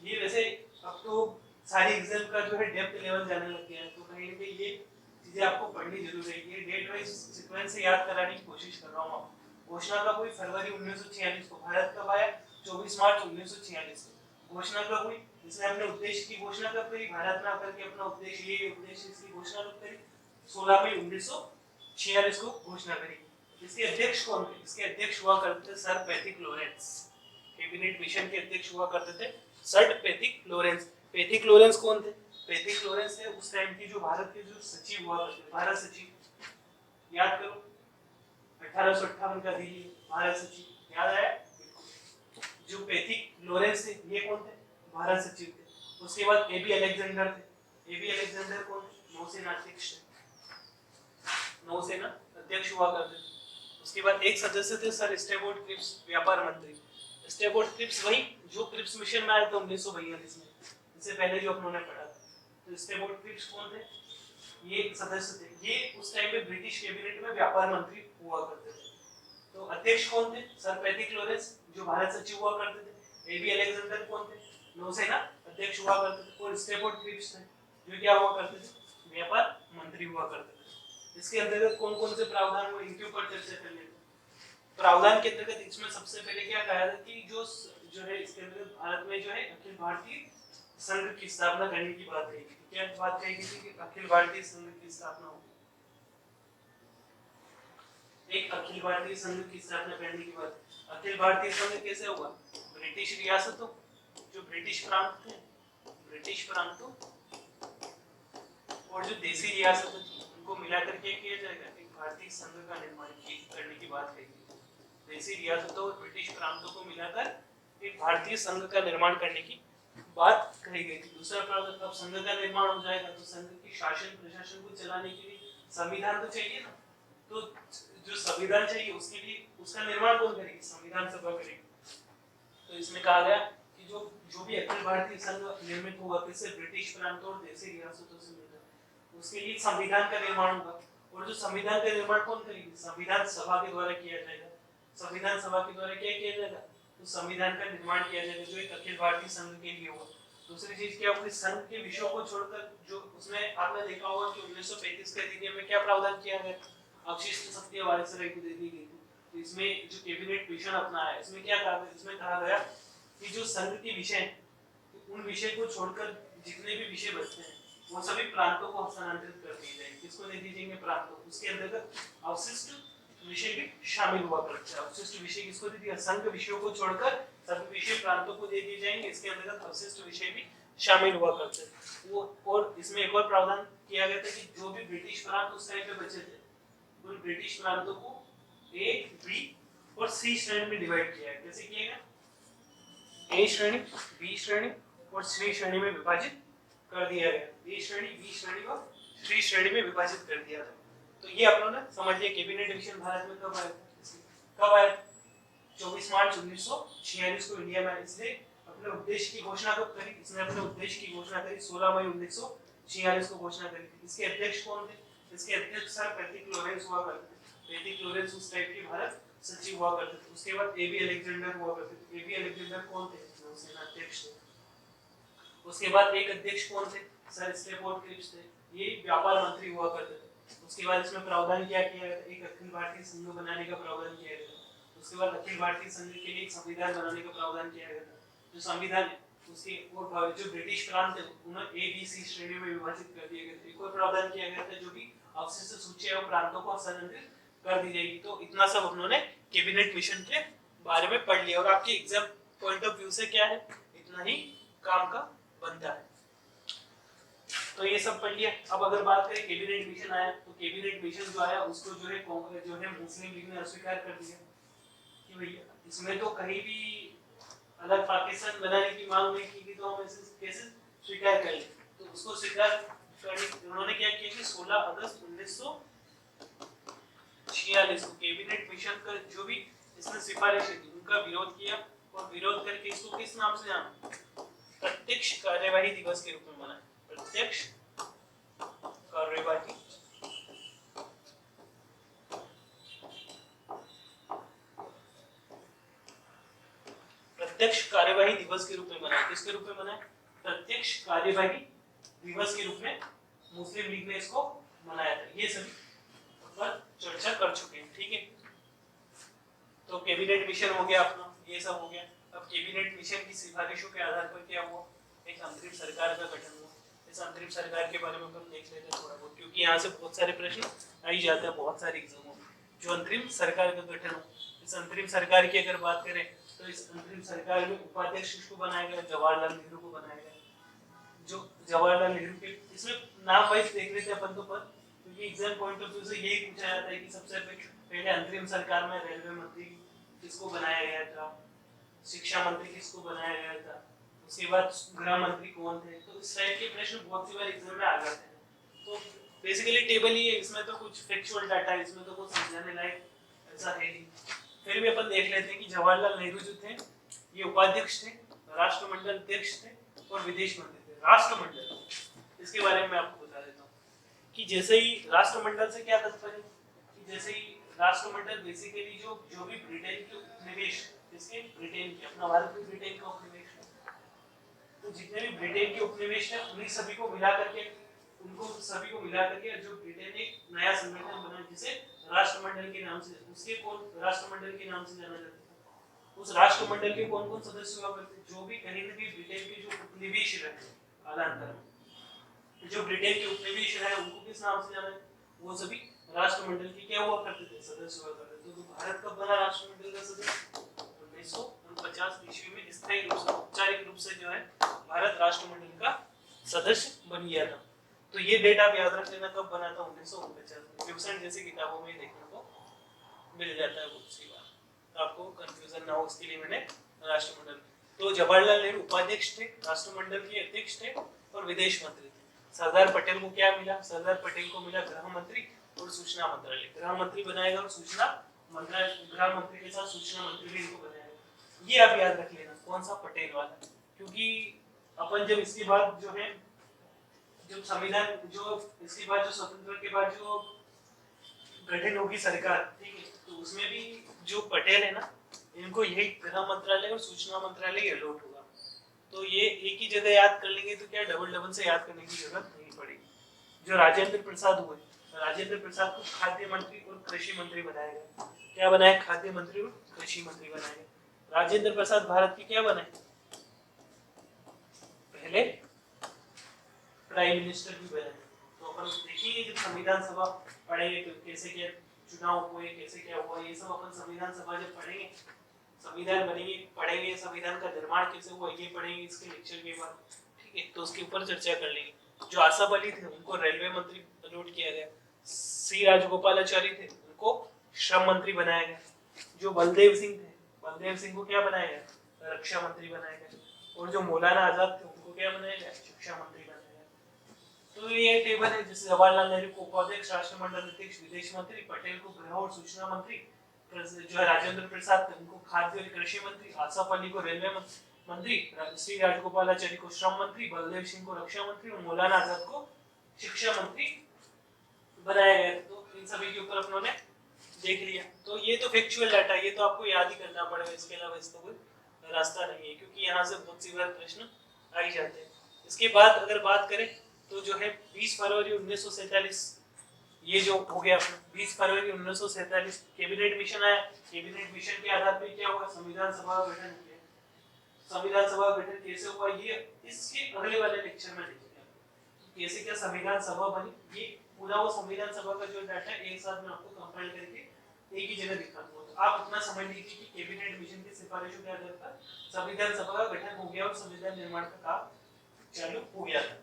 ये वैसे अब तो सारी एग्जाम का जो है डेप्थ लेवल जाने लग गया है, तो कहीं ना कहीं ये चीजें आपको पढ़नी जरूर है। ये डेट वाइज सीक्वेंस से याद कराने की कोशिश कर रहा हूँ आपको। घोषणा कब हुई? फरवरी 1946 को। भारत कब आया? 24 मार्च 1946 को। घोषणा कब हुई? इसने अपने उद्देश्य की घोषणा कब करी? भारत में आकर के अपना उद्देश्य, ये उद्देश्य इसकी घोषणा कब करी? 16 मई 1946 को घोषणा करी। इसके अध्यक्ष कौन थे? इसके अध्यक्ष हुआ करते थे sir Pethick Lawrence. Cabinet mission के अध्यक्ष हुआ करते थे sir Pethick Lawrence. Pethick Lawrence कौन थे? पैथिक लॉरेंस थे उस टाइम की जो भारत के जो सचिव हुआ करते, भारत सचिव, याद करो 1858 का दिल्ली भारत सचिव, याद आया? जो पैथिक लॉरेंस थे ये कौन थे? भारत सचिव थे। उसके बाद एबी अलेक्जेंडर थे। एबी अलेक्जेंडर कौन थे? नौसेना अध्यक्ष, नौसेना अध्यक्ष हुआ करते थे। उसके बाद एक सदस्य थे सर स्टेबोर्ड क्रिप्स, व्यापार मंत्री। स्टेबोर्ड क्रिप्स वही जो क्रिप्स मिशन में आया था 1942 में, इससे पहले जो अपनों ने पढ़ा था। तो स्टेबोर्ड क्रिप्स कौन थे? ये सदस्य थे। ये उस टाइम पे ब्रिटिश कैबिनेट में व्यापार मंत्री हुआ करते थे। तो अध्यक्ष कौन थे? सर पैथिक लॉरेंस जो भारत सचिव हुआ करते थे। एबी अलेक्जेंडर कौन थे? नौसेना अध्यक्ष हुआ करते थे। और स्टेबोर्ड क्रिप्स थे जो क्या हुआ करते थे? व्यापार मंत्री हुआ करते थे। इसके अंतर्गत कौन कौन से प्रावधान हुए इनके ऊपर चर्चा कर लेते हैं। प्रावधान के अंतर्गत इसमें सबसे पहले क्या कहा था कि जो है इसके अंतर्गत भारत में जो है अखिल भारतीय संघ की स्थापना करने की बात कही थी। क्या बात कही थी कि अखिल भारतीय संघ की स्थापना होगी, एक अखिल भारतीय संघ की स्थापना करने की बात। अखिल भारतीय संघ कैसे होगा, ब्रिटिश रियासतों, जो ब्रिटिश प्रांत थे, ब्रिटिश प्रांतों और जो देसी रियासतें थी उनको मिलाकर के किया जाएगा, एक भारतीय संघ का निर्माण करने की बात कही गई। देसी रियासतों और ब्रिटिश प्रांतों को मिलाकर एक भारतीय संघ का निर्माण करने की बात कही गई थी। दूसरा प्रावधान, अब संघ का निर्माण हो जाएगा तो संघ की शासन प्रशासन को चलाने के लिए संविधान तो चाहिए ना, तो जो संविधान चाहिए उसके लिए उसका निर्माण कौन करेगी, संविधान सभा करेगी। तो इसमें कहा गया कि जो भी अखिल भारतीय संघ निर्मित होगा किससे, ब्रिटिश प्रांतों और देसी रियासतों से मिलकर, उसके लिए संविधान का निर्माण होगा। और जो संविधान का निर्माण कौन करेगी, संविधान सभा के द्वारा किया जाएगा। संविधान सभा के द्वारा क्या किया जाएगा, तो संविधान का निर्माण किया जाएगा जो एक अखिल भारतीय संघ के लिए होगा। दूसरी चीज क्या होगी, संघ के विषयों को छोड़कर जो उसमें आपने देखा होगा कि 1935 के अधिनियम में क्या प्रावधान किया गया, अवशिष्ट शक्तियां वायसराय को दे दी गई थी। तो इसमें जो कैबिनेट मिशन अपनाया है इसमें क्या कहा, इसमें कहा गया कि जो संघ के विषय उन विषय को छोड़कर जितने भी विषय बचते हैं वो सभी प्रांतों को हस्तांतरित कर दिए जाएंगे। किसको दे दी जाएंगे, प्रांतों। उसके अंतर्गत अवशिष्ट विषय भी शामिल हुआ करते हैं। अवशिष्ट विषय किसको दे दिया, संघ विषयों को छोड़कर सभी विषय प्रांतों को दे दिए जाएंगे। इसके अंतर्गत अवशिष्ट विषय भी शामिल हुआ करते हैं वो। और इसमें एक और प्रावधान किया गया था कि जो भी ब्रिटिश प्रांत उस टाइम पे बचे थे उन ब्रिटिश प्रांतों को ए, बी और सी श्रेणी में डिवाइड किया है। कैसे किया गया, ए श्रेणी, बी श्रेणी और सी श्रेणी में विभाजित कर दिया गया। ए श्रेणी, बी श्रेणी और सी श्रेणी में विभाजित कर दिया गया। तो ये आप लोगों ने समझ लिया कैबिनेट मिशन भारत में कब आया, कब आया, 24 मार्च 1946 को इंडिया में। इसने अपने उद्देश्य की घोषणा कब करी, इसने अपने उद्देश्य की घोषणा करी 16 मई 1946 को घोषणा करी थी। इसके अध्यक्ष कौन थे, इसके अध्यक्ष सर पैट्रिक लॉरेंस हुआ करते थे। पैट्रिक लॉरेंस उस टाइप के भारत सचिव हुआ करते थे। उसके बाद एबी अलेक्जेंडर हुआ करते थे। एबी अलेक्जेंडर कौन थे, नौसेना अध्यक्ष थे। उसके बाद एक अध्यक्ष कौन थे, सर स्टेफोर्ड क्रिप्स थे, ये व्यापार मंत्री हुआ करते थे। उसके बाद इसमें प्रावधान क्या किया गया, एक अखिल भारतीय संघ बनाने का प्रावधान किया गया। उसके बाद अखिल भारतीय संघ के लिए एक संविधान बनाने का प्रावधान किया गया था। जो संविधान है उसके और जो ब्रिटिश प्रांत है उन्हें ए, बी, सी श्रेणी में विभाजित कर दिया गया। एक और प्रावधान किया गया था जो भी अवशिष्ट सूची है प्रांतों को हस्तांतरित कर दी जाएगी। तो इतना सब उन्होंने कैबिनेट मिशन के बारे में पढ़ लिया और आपके एग्जाम पॉइंट ऑफ व्यू से क्या है, इतना ही काम का बनता है। तो ये सब पढ़ लिया। अब अगर बात करें कैबिनेट मिशन आया तो कैबिनेट मिशन जो आया उसको जो है मुस्लिम लीग ने अस्वीकार कर दिया कि भैया इसमें तो कहीं भी अलग पाकिस्तान बनाने की मांग नहीं की थी तो हम इसे कैसे स्वीकार करें। तो उसको स्वीकार करने उन्होंने क्या किया कि 16 अगस्त 1946 को कैबिनेट मिशन का जो भी इसने सिफारिशें थी उनका विरोध किया और विरोध करके इसको किस नाम से जाना, प्रत्यक्ष कार्यवाही दिवस के रूप में मनाया। प्रत्यक्ष कार्यवाही प्रत्यक्ष कार्यवाही दिवस के रूप में मनाया। किसके रूप में मनाया, प्रत्यक्ष कार्यवाही दिवस के रूप में मुस्लिम लीग ने इसको मनाया था। ये सभी पर चर्चा कर चुके हैं, ठीक है। तो कैबिनेट मिशन हो गया अपना, ये सब हो गया। अब कैबिनेट मिशन की सिफारिशों के आधार पर क्या हुआ, एक अंतरिम सरकार का गठन हुआ। इस अंतरिम सरकार के बारे में हम देख लेते हैं थोड़ा बहुत, क्योंकि यहाँ से बहुत सारे प्रश्न आ ही जाते हैं बहुत सारे एग्जामों में। जो अंतरिम सरकार का गठन हो, इस अंतरिम सरकार की अगर बात करें तो इस अंतरिम सरकार में उपाध्यक्ष किसको बनाया गया, जवाहरलाल नेहरू को बनाया गया। जो जवाहरलाल नेहरू के इसमें नाम वाइज देख लेते हैं अपन तो पर, क्योंकि एग्जाम पॉइंट ऑफ व्यू से यही पूछा जाता है कि सबसे पहले अंतरिम सरकार में रेलवे मंत्री किसको बनाया गया था, शिक्षा मंत्री किसको बनाया गया था, उसके बाद गृह मंत्री कौन थे। तो इस टाइप के प्रश्न बहुत सी बार एग्जाम में आ जाते हैं। तो बेसिकली टेबल ही है, इसमें तो कुछ फैक्चुअल डाटा है, इसमें तो कुछ समझाने लायक ऐसा है नहीं। फिर भी अपन देख लेते हैं कि जवाहरलाल नेहरू जो थे ये उपाध्यक्ष थे, राष्ट्रमंडल अध्यक्ष थे और विदेश मंत्री थे। राष्ट्रमंडल इसके बारे में मैं आपको बता देता हूँ कि जैसे ही राष्ट्रमंडल से क्या तात्पर्य कि जैसे ही राष्ट्रमंडल बेसिकली जो भी ब्रिटेन के उपनिवेश, इसके ब्रिटेन के, अपना भारत भी ब्रिटेन का उपनिवेश है, तो जितने भी ब्रिटेन के उपनिवेश हैं उन्हीं सभी को मिला करके उनको सभी को मिला करके जो ब्रिटेन ने नया संगठन बनाया जिसे राष्ट्रमंडल के नाम से, उसके कौन राष्ट्रमंडल के नाम से जाना जाता था। उस राष्ट्रमंडल के कौन कौन सदस्य हुआ करते, जो भी कहीं न कहीं ब्रिटेन के जो उपनिवेश रहे कालांतर में, जो ब्रिटेन के उपनिवेश रहे उनको किस नाम से जाना है, वो सभी राष्ट्रमंडल के क्या हुआ करते थे, सदस्य हुआ करते थे। तो भारत कब बना राष्ट्रमंडल का सदस्य, 1949 ईस्वी में स्थायी रूप से, औपचारिक रूप से जो है भारत राष्ट्रमंडल का सदस्य बन गया था। तो ये डेट आप याद रख लेना कब बना था, 1949 में। विवरण जैसे किताबों में देखने को मिल जाता है बहुत सी बार, तो आपको कंफ्यूजन ना हो उसके लिए मैंने राष्ट्रमंडल। तो जवाहरलाल नेहरू उपाध्यक्ष थे, राष्ट्रमंडल के अध्यक्ष थे और विदेश मंत्री थे। सरदार पटेल को क्या मिला, सरदार पटेल को मिला गृह मंत्री और सूचना मंत्रालय। गृह मंत्री बनाएगा और सूचना मंत्रालय, गृह मंत्री के साथ सूचना मंत्री भी इनको बनाएगा। ये आप याद रख लेना कौन सा, पटेल वाला, क्योंकि अपन जब इसके बाद जो है, जब संविधान जो इसके बाद जो स्वतंत्रता के बाद जो गठन होगी सरकार, ठीक है, तो उसमें भी जो पटेल है ना, इनको यही गृह मंत्रालय और सूचना मंत्रालय अलॉट होगा। तो ये एक ही जगह याद कर लेंगे तो क्या डबल डबल से याद करने की जरूरत नहीं पड़ेगी। जो राजेंद्र प्रसाद हुए, राजेंद्र प्रसाद को खाद्य मंत्री और कृषि मंत्री बनाया गया। क्या बनाया, खाद्य मंत्री और कृषि मंत्री बनाया गया। राजेंद्र प्रसाद भारत के क्या बने, पहले प्राइम मिनिस्टर भी बने। तो अपन देखिए जब संविधान सभा पढ़ेंगे तो कैसे क्या चुनाव हुए, कैसे क्या हुआ, ये सब अपन संविधान सभा जब पढ़ेंगे, संविधान बनेंगे, पढ़ेंगे संविधान का निर्माण कैसे हुआ ये पढ़ेंगे इसके लेक्चर के बाद, ठीक है। तो उसके ऊपर चर्चा कर लेंगे। जो आसफ अली थे उनको रेलवे मंत्री अलॉट किया गया। सी राजगोपालाचारी थे, उनको श्रम मंत्री बनाया गया। जो बलदेव सिंह थे, बलदेव सिंह को क्या बनाया गया, रक्षा मंत्री बनाया गया। और जो मौलाना आजाद थे उनको क्या बनाया गया, शिक्षा मंत्री बनाया गया। तो ये टेबल है, जैसे जवाहरलाल नेहरू को उपाध्यक्ष, राष्ट्रमंडल अध्यक्ष, विदेश मंत्री, पटेल को गृह और सूचना मंत्री, जो है राजेंद्र प्रसाद उनको खाद्य और कृषि मंत्री, आसफ अली को रेलवे मंत्री, श्री राजगोपालाचारी को श्रम मंत्री, बलदेव सिंह को रक्षा मंत्री और मौलाना आजाद को शिक्षा मंत्री बनाया गया। तो इन सभी के ऊपर अपनों ने देख लिया। तो ये तो फैक्चुअल डाटा, ये तो आपको याद ही करना पड़ेगा, इसके अलावा इसका कोई रास्ता नहीं है, क्योंकि यहाँ से बहुत सी बार प्रश्न आ ही जाते हैं। इसके बाद अगर बात करें तो जो है 20 फरवरी 1947 ये जो हो गया 20 फरवरी 1947 कैबिनेट मिशन आया। कैबिनेट मिशन के आधार पर क्या हुआ, संविधान सभा का गठन हो गया। संविधान सभा का गठन कैसे हुआ ये इसके अगले वाले लेक्चर में देखेंगे, कैसे क्या संविधान सभा बनी। ये पूरा वो संविधान सभा का जो डाटा है एक साथ में आपको कंपाइल करके एक ही जगह दिखाऊंगा। तो आप इतना समझ लीजिए कि कैबिनेट मिशन की सिफारिशों के आधार पर संविधान सभा का गठन हो गया और संविधान निर्माण का काम चालू हो गया था।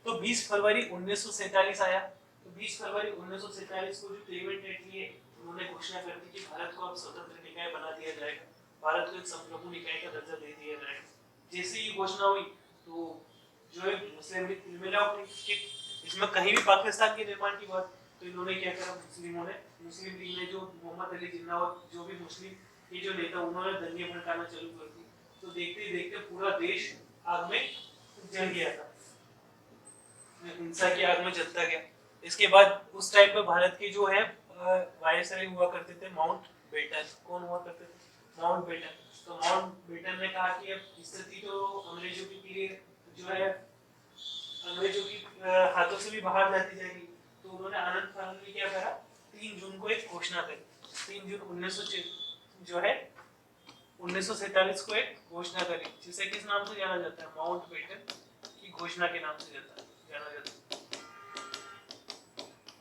तो 20 फरवरी 1947 आया। तो 20 फरवरी 1947 को जो क्लेमेंट एटली है उन्होंने घोषणा कर दी कि भारत को अब स्वतंत्र निकाय बना दिया जाएगा, भारत को एक संप्रभु निकाय का दर्जा दे दिया जाएगा। जैसे ही घोषणा हुई तो जो है मुस्लिम लीग मिला उठी, इसमें कहीं भी पाकिस्तान के निर्माण की बात, तो इन्होंने क्या करा, मुस्लिम लीग ने जो मोहम्मद अली जिन्ना और जो भी मुस्लिम ये जो नेता उन्होंने दंगे भड़काना चालू कर दी। तो देखते देखते पूरा देश आग में जल गया था, हिंसा की आग में जलता गया। इसके बाद उस टाइम पे भारत के जो है वायसराय हुआ करते थे माउंट बेटन। कौन हुआ करते थे, माउंट बेटन। तो माउंट बेटन ने कहा कि अब स्थिति तो अंग्रेजों के लिए जो है अंग्रेजों की हाथों से भी बाहर जाती जाएगी। तो उन्होंने आनंद फानन में क्या करा, 3 जून को एक घोषणा करी। 3 जून 1947 को एक घोषणा करी, जिसे किस नाम से जाना जाता है, माउंट बेटन की घोषणा के नाम से जाना जाता है।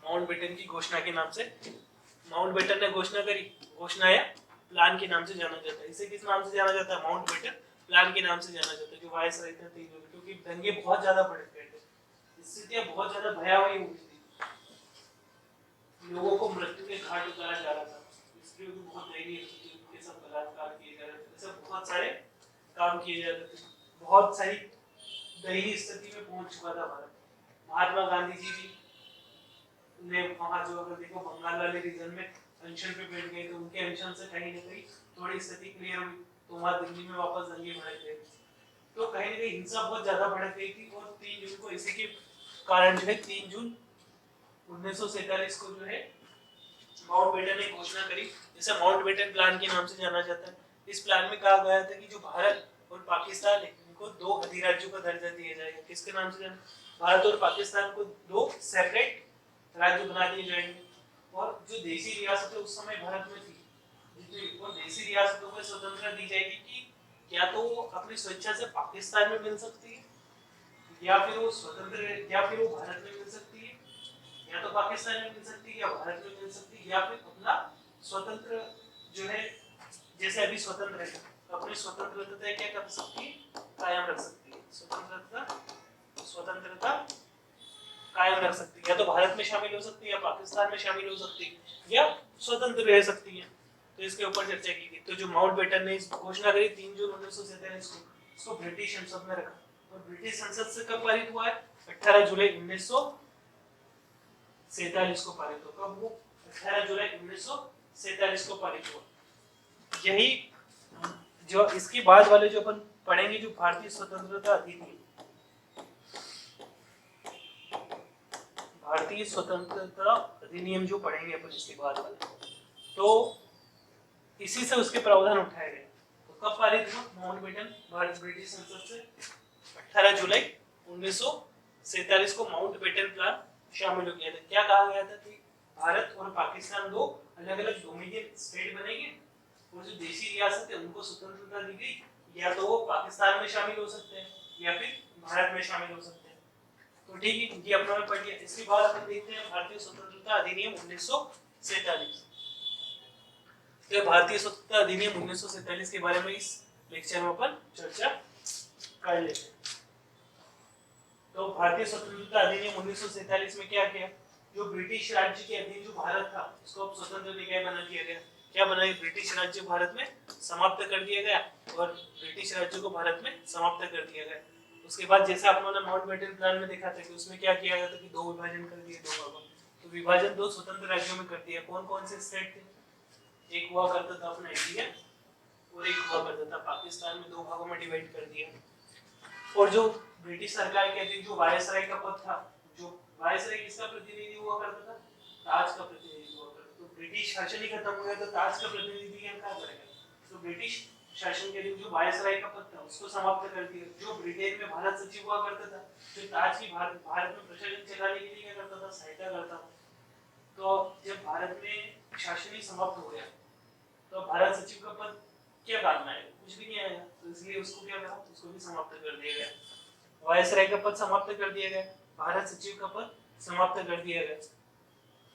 माउंट बेटन की घोषणा के नाम से, माउंट बेटन ने घोषणा करी, घोषणा या प्लान के नाम से जाना जाता है। इसे किस नाम से जाना जाता है, माउंट बेटन प्लान के नाम से जाना जाता है। जो वायसराय थे 3 जून, क्योंकि दंगे बहुत ज्यादा बढ़ गए थे, स्थितियां बहुत ज्यादा भयावह हो गई थी, लोगों को मृत्यु के घाट उतारा जा रहा था, स्त्रियों की बहुत दयनीय स्थिति, उनके साथ बलात्कार किए जा रहे थे, ऐसे बहुत सारे काम किए जा रहे थे, बहुत सारी दयनीय स्थिति में पहुंच चुका था भारत। महात्मा गांधी जी भी ने वहां जो अगर देखो बंगाल वाले रीजन में अनशन पे बैठ गए, तो उनके अनशन से कहीं ना कहीं थोड़ी स्थिति क्लियर हुई, तो वहां दिल्ली में वापस दंगे भड़क गए। तो कहीं ना कहीं हिंसा बहुत ज्यादा भड़क गई थी। और 3 जून को इसी के कारण जो है 3 जून 1947 को जो है माउंट बेटन ने घोषणा करी, जिसे माउंट बेटन प्लान के नाम से जाना जाता है। इस प्लान में कहा गया था कि जो भारत और पाकिस्तान है उनको 2 अधिराज्यों का दर्जा दिया जाएगा। किसके नाम से जाना, भारत और पाकिस्तान को दो सेपरेट राज्य बना दिए जाएंगे। और जो देशी रियासतें उस समय भारत में थी, वो देशी रियासतों को स्वतंत्रता दी जाएगी कि या तो वो अपनी स्वेच्छा से पाकिस्तान में मिल सकती है, या फिर वो स्वतंत्र, या फिर वो भारत में मिल सकती है, या तो पाकिस्तान में मिल सकती है या भारत में मिल सकती है, या फिर अपना स्वतंत्र जो है, जैसे अभी स्वतंत्र है तो अपनी स्वतंत्रता क्या कर सकती है, कायम रख सकती है। स्वतंत्रता कायम रख सकती है, या तो भारत में शामिल हो सकती है, या पाकिस्तान में शामिल हो सकती है, या स्वतंत्र रह सकती है। तो इसके ऊपर चर्चा की गई। तो जो माउंटबेटन ने इस घोषणा करी 3 जून 1947 को, इसको ब्रिटिश संसद में रखा। और ब्रिटिश संसद से कब पारित हुआ है? 18 जुलाई 1947 को पारित हुआ। कब वो? 18 जुलाई 1947 को पारित हुआ। यही जो इसके बाद वाले जो अपन पढ़ेंगे, जो भारतीय स्वतंत्रता अधिनियम, भारतीय स्वतंत्रता अधिनियम जो पढ़ेंगे अपन इसके बाद वाले, तो इसी से उसके प्रावधान उठाए गए। तो कब पारित हुआ माउंटबेटन भारत ब्रिटिश संसद से? 18 जुलाई 1947 को माउंटबेटन प्लान शामिल हो गया था। क्या कहा गया था कि भारत और पाकिस्तान दो अलग अलग डोमिनियन स्टेट बनेंगे, और जो देशी रियासत है उनको स्वतंत्रता दी गई, या तो वो पाकिस्तान में शामिल हो सकते हैं या फिर भारत में शामिल हो सकते हैं। तो ठीक है, ये अपना पढ़ लिया। इसके बाद अपन देखते हैं भारतीय स्वतंत्रता अधिनियम 1947। तो भारतीय स्वतंत्रता अधिनियम 1947 के बारे में इस लेक्चर में अपन चर्चा कर लेते हैं। तो भारतीय स्वतंत्रता अधिनियम 1947 में क्या किया? जो ब्रिटिश राज्य के अधीन जो भारत था उसको अब स्वतंत्र निकाय बना दिया गया। क्या बनाया? ब्रिटिश राज्य भारत में समाप्त कर दिया गया, और ब्रिटिश राज्य को भारत में समाप्त कर दिया गया। उसके बाद जैसे आप लोगों ने माउंटबेटन प्लान में देखा था कि उसमें क्या किया गया था कि दो विभाजन कर दिए, दो भागों। तो विभाजन दो स्वतंत्र राज्यों में कर दिया। कौन कौन से स्टेट थे? एक हुआ करता था अपना इंडिया, और एक हुआ करता था पाकिस्तान में। दो भागों में डिवाइड कर दिया। और जो ब्रिटिश सरकार के अधीन जो वायसराय का पद था, जो वायसराय किसका प्रतिनिधि हुआ करता था? ताज का प्रतिनिधि हुआ करता था। तो ब्रिटिश शासन ही खत्म हो गया तो ताज का प्रतिनिधि यहाँ कहाँ करेगा? तो ब्रिटिश शासन के अधीन जो वायसराय का पद था उसको समाप्त कर दिया। जो ब्रिटेन में भारत सचिव हुआ करता था, जो ताज की भारत में प्रशासन चलाने के लिए क्या करता था? सहायता करता था। तो जब भारत में शासन ही समाप्त हो गया तो भारत सचिव का पद क्या काम में आएगा? कुछ भी नहीं आएगा। तो इसलिए उसको क्या करा? उसको भी समाप्त कर दिया गया। वायसराय का पद समाप्त कर दिया गया, भारत सचिव का पद समाप्त कर दिया गया।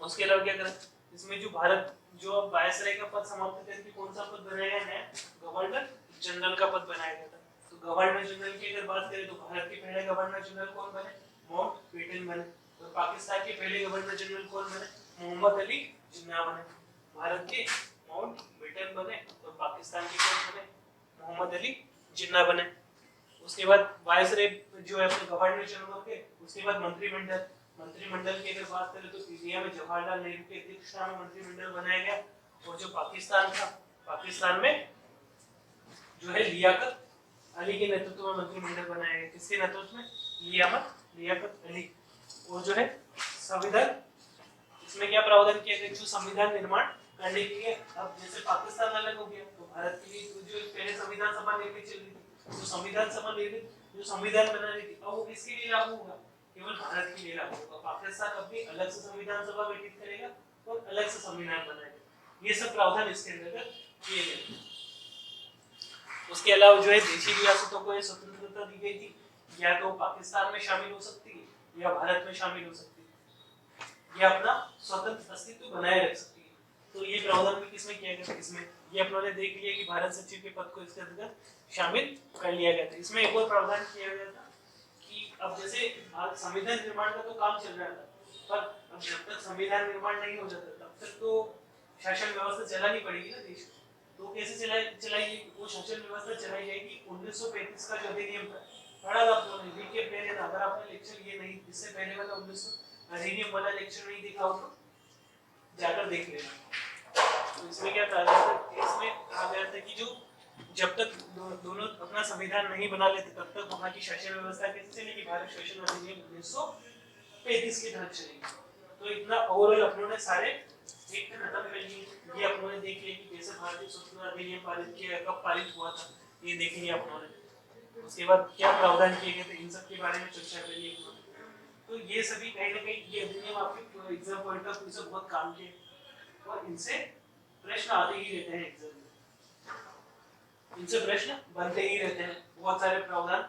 उसके अलावा क्या करा? इसमें जो भारत जो अब वायसराय का पद समाप्त करके कौन सा पद बनाया गया है? गवर्नर जनरल का पद बनाया गया था। तो गवर्नर जनरल की अगर बात करें तो भारत के पहले गवर्नर जनरल कौन बने? माउंटबेटन बने। और पाकिस्तान के पहले गवर्नर जनरल कौन बने? मोहम्मद अली जिन्ना बने। भारत के माउंटबेटन बने और पाकिस्तान के कौन बने? मोहम्मद अली जिन्ना बने। उसके बाद वायसराय जो है अपने गवर्नर जनरल के, उसके बाद मंत्रिमंडल की अगर बात करें तो इंडिया में जवाहरलाल नेहरू की अध्यक्षता में मंत्रिमंडल बनाया गया। और जो पाकिस्तान था, पाकिस्तान में जो है लियाकत अली के नेतृत्व में मंत्रिमंडल बनाया गया। किसके नेतृत्व में? लियाकत अली। और जो है संविधान, इसमें क्या प्रावधान किया गया? जो संविधान निर्माण करने के लिए, अब जैसे पाकिस्तान अलग हो गया तो भारत के लिए जो पहले संविधान सभा निर्मित चल रही थी, तो संविधान सभा निर्मित जो संविधान बना रही थी, अब वो किसके लिए लागू होगा? केवल भारत के लिए लागू होगा। पाकिस्तान अपनी अलग से संविधान सभा गठित करेगा और अलग से संविधान बनाएगा। ये सब प्रावधान इसके अंतर्गत किए गए। उसके अलावा जो है देशी रियासतों को ये स्वतंत्रता दी गई थी, या तो पाकिस्तान में शामिल हो सकती है या भारत में शामिल हो सकती है, ये अपना स्वतंत्र अस्तित्व बनाए रख सकती है। तो ये प्रावधान भी किसमें किया गया था? इसमें ये अपनों ने देख लिया कि भारत सचिव के पद को इसके अंतर्गत शामिल कर लिया गया था। इसमें एक और प्रावधान किया गया था कि अब जैसे संविधान निर्माण का तो काम चल रहा था, पर अब जब तक संविधान निर्माण नहीं हो जाता तब तक तो शासन व्यवस्था चलानी पड़ेगी ना देश में। तो कैसे चलाई वो शासन व्यवस्था चलाई जाएगी? 1935 का जो अधिनियम था, पढ़ा था आप लोगों ने, देखिए पहले था। अगर आपने लेक्चर ये नहीं, इससे पहले वाला 1900 अधिनियम वाला लेक्चर नहीं देखा हो तो जाकर देख लेना। तो इसमें क्या कहा गया था? इसमें कहा गया था कि जो जब तक दोनों अपना संविधान नहीं बना लेते तब तक वहाँ की शासन व्यवस्था कैसे चलेगी? भारत शासन अधिनियम 1935 के तहत चलेगी। तो इतना ओवरऑल अपनों ने सारे एक खत्म कर लिए। ये अपनों ने देख लिया कि कैसे भारतीय स्वतंत्रता अधिनियम पारित किया, कब पारित हुआ था, ये देख लिया अपनों ने। उसके बाद क्या प्रावधान किए गए थे, इन सब के बारे में चर्चा करिए। तो ये सभी कहीं ना कहीं ये अधिनियम आपके एग्जाम पॉइंट ऑफ व्यू से बहुत काम के और इनसे प्रश्न आते ही रहते हैं एग्जाम में, इनसे प्रश्न बनते ही रहते हैं बहुत सारे प्रावधान।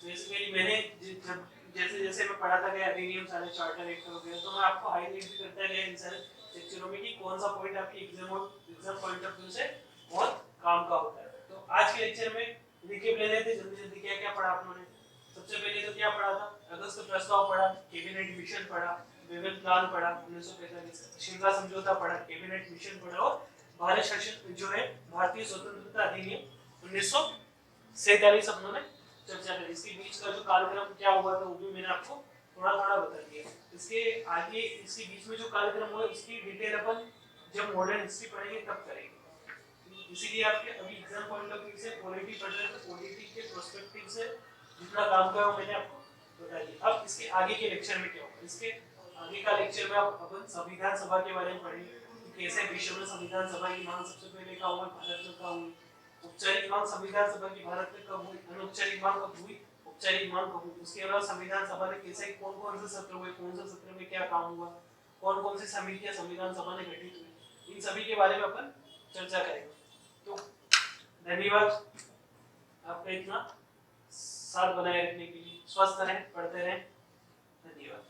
बेसिकली मैंने जब जैसे जैसे मैं पढ़ा था कि अधिनियम सारे चार्टर एक्ट हो गए, तो मैं आपको हाईलाइट भी करता गया इन सारे लेक्चरों में कि कौन सा पॉइंट आपकी एग्जाम पॉइंट ऑफ व्यू से बहुत काम का होता है। तो आज के लेक्चर में रिकैप ले लेते जल्दी जल्दी क्या क्या पढ़ा आप लोगों ने। सबसे पहले तो क्या पढ़ा था, अगस्त प्रस्ताव पढ़ा, कैबिनेट मिशन पढ़ा, विभिन्न प्लान पढ़ा 1945, शिमला समझौता पढ़ा, कैबिनेट मिशन पढ़ा और भारत शासन जो है भारतीय स्वतंत्रता अधिनियम 1947 हम लोगों ने चर्चा करी। इसके बीच का जो कार्यक्रम क्या हुआ था वो भी मैंने आपको थोड़ा थोड़ा बता दिया। इसके आगे इसके बीच में जो कार्यक्रम हुआ इसकी डिटेल अपन जब मॉडर्न हिस्ट्री पढ़ेंगे तब करेंगे। इसीलिए आपके अभी एग्जाम पॉइंट ऑफ व्यू से पॉलिटी पढ़ रहे हैं तो पॉलिटी के पर्सपेक्टिव से जितना काम किया मैंने आपको बता दिया। अब इसके आगे के लेक्चर में क्या होगा, इसके आगे का लेक्चर में आप अपन संविधान सभा के बारे में पढ़ेंगे कि कैसे विश्व में संविधान सभा की मांग सबसे पहले कब हुई, भारत में कब हुई, औपचारिक मांग संविधान सभा की भारत में कब हुई, अनौपचारिक मांग कब हुई, औपचारिक मांग कब हुई। उसके अलावा संविधान सभा ने कैसे कौन कौन से सत्र हुए, कौन से सत्र में क्या काम हुआ, कौन कौन सी समितियां संविधान सभा ने गठित हुई, इन सभी के बारे में अपन चर्चा करेंगे। तो धन्यवाद आपका इतना साथ बनाए रखने के लिए। स्वस्थ रहें, पढ़ते रहें। धन्यवाद।